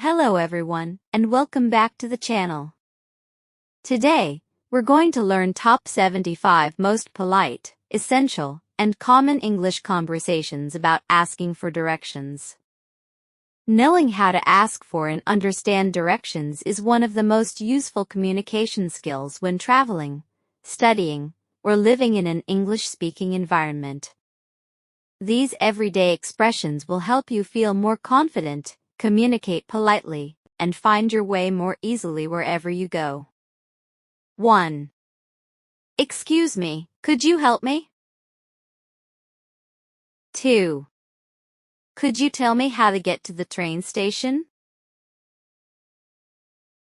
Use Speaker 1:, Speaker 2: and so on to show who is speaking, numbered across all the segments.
Speaker 1: Hello everyone, and welcome back to the channel. Today, we're going to learn top 75 most polite, essential, and common English conversations about asking for directions. Knowing how to ask for and understand directions is one of the most useful communication skills when traveling, studying, or living in an English-speaking environment. These everyday expressions will help you feel more confident, communicate politely, and find your way more easily wherever you go. 1. Excuse me, could you help me? 2. Could you tell me how to get to the train station?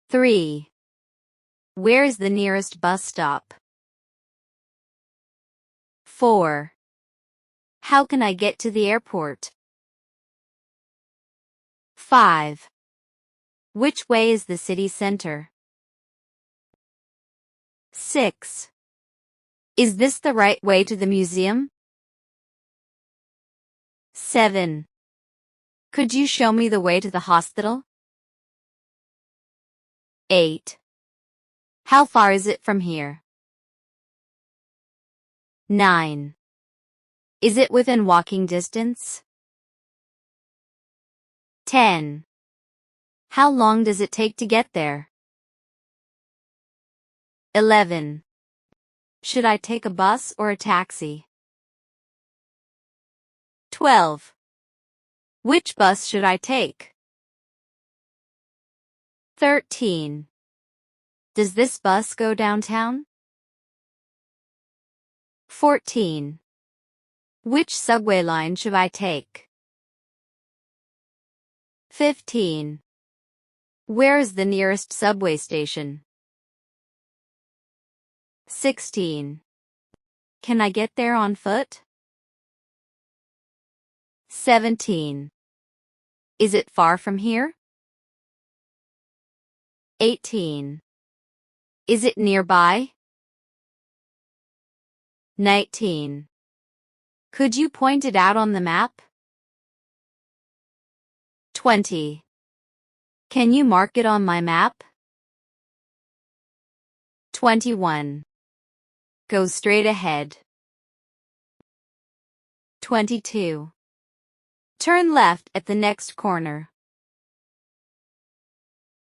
Speaker 1: 3. Where is the nearest bus stop? 4. How can I get to the airport? 5. Which way is the city center? 6. Is this the right way to the museum? 7. Could you show me the way to the hospital? 8. How far is it from here? 9. Is it within walking distance? 10. How long does it take to get there? 11. Should I take a bus or a taxi? 12. Which bus should I take? 13. Does this bus go downtown? 14. Which subway line should I take? 15. Where is the nearest subway station? 16. Can I get there on foot? 17. Is it far from here? 18. Is it nearby? 19. Could you point it out on the map? 20. Can you mark it on my map? 21. Go straight ahead. 22. Turn left at the next corner.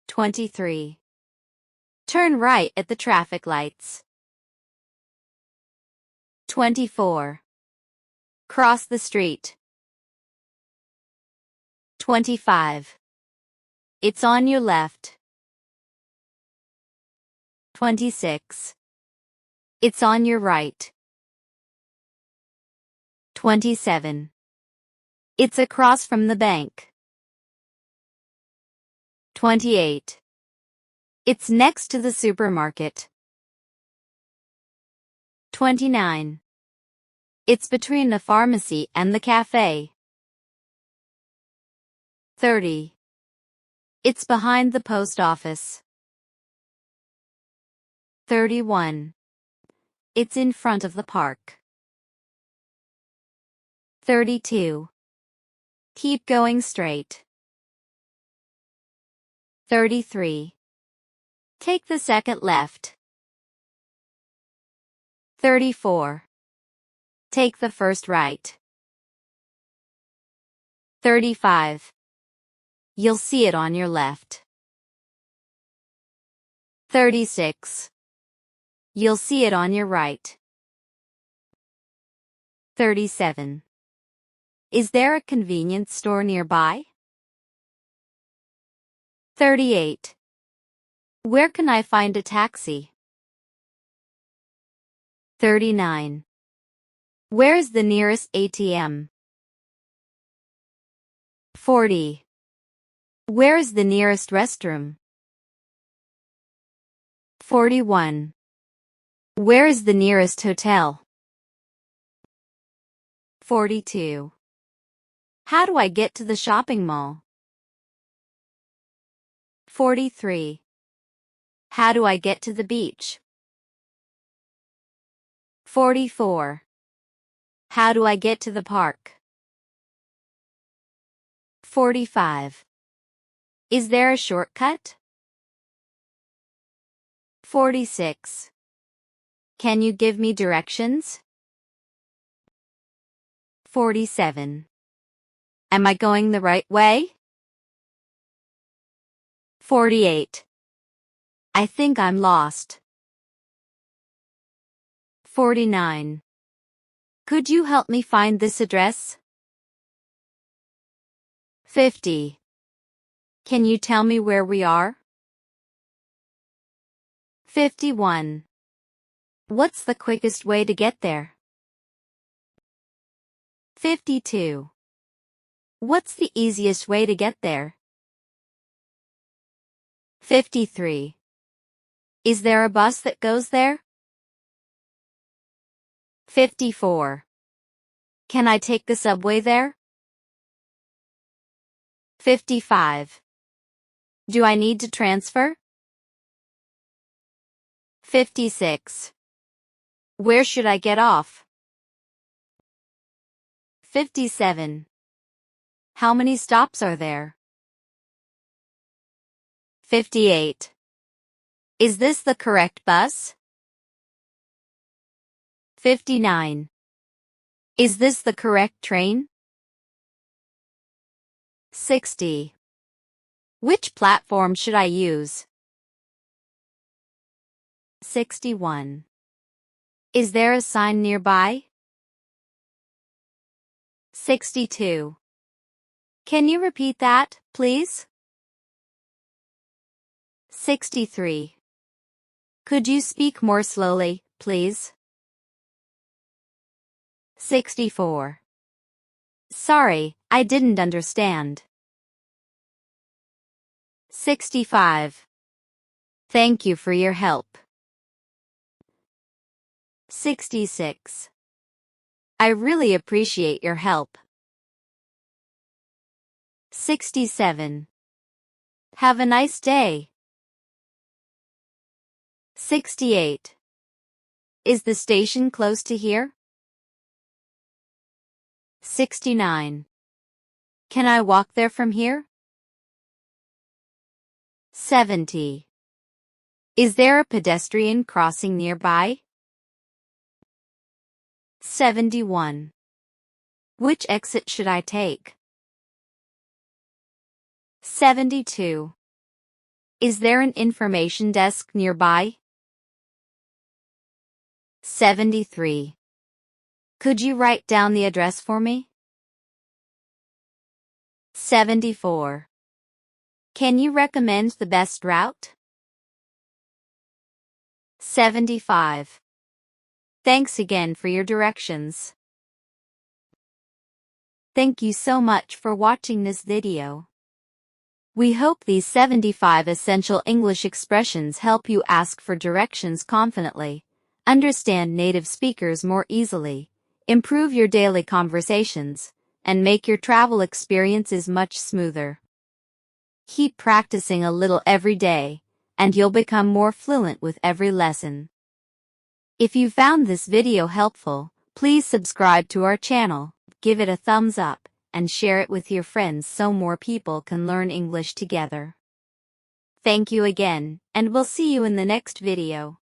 Speaker 1: 23. Turn right at the traffic lights. 24. Cross the street. 25. It's on your left. 26. It's on your right. 27. It's across from the bank. 28. It's next to the supermarket. 29. It's between the pharmacy and the cafe. 30. It's behind the post office. 31. It's in front of the park. 32. Keep going straight. 33. Take the second left. 34. Take the first right. 35. You'll see it on your left. 36. You'll see it on your right. 37. Is there a convenience store nearby? 38. Where can I find a taxi? 39. Where is the nearest ATM? 40. Where is the nearest restroom? 41. Where is the nearest hotel? 42. How do I get to the shopping mall? 43. How do I get to the beach? 44. How do I get to the park? 45. Is there a shortcut? 46. Can you give me directions? 47. Am I going the right way? 48. I think I'm lost. 49. Could you help me find this address? 50. Can you tell me where we are? 51. What's the quickest way to get there? 52. What's the easiest way to get there? 53. Is there a bus that goes there? 54. Can I take the subway there? 55. Do I need to transfer? 56. Where should I get off? 57. How many stops are there? 58. Is this the correct bus? 59. Is this the correct train? 60. Which platform should I use? 61. Is there a sign nearby? 62. Can you repeat that, please? 63. Could you speak more slowly, please? 64. Sorry, I didn't understand. 65. Thank you for your help. 66. I really appreciate your help. 67. Have a nice day. 68. Is the station close to here? 69. Can I walk there from here? 70. Is there a pedestrian crossing nearby? 71. Which exit should I take? 72. Is there an information desk nearby? 73. Could you write down the address for me? 74. Can you recommend the best route? 75. Thanks again for your directions. Thank you so much for watching this video. We hope these 75 essential English expressions help you ask for directions confidently, understand native speakers more easily, improve your daily conversations, and make your travel experiences much smoother. Keep practicing a little every day, and you'll become more fluent with every lesson. If you found this video helpful, please subscribe to our channel, give it a thumbs up, and share it with your friends so more people can learn English together. Thank you again, and we'll see you in the next video.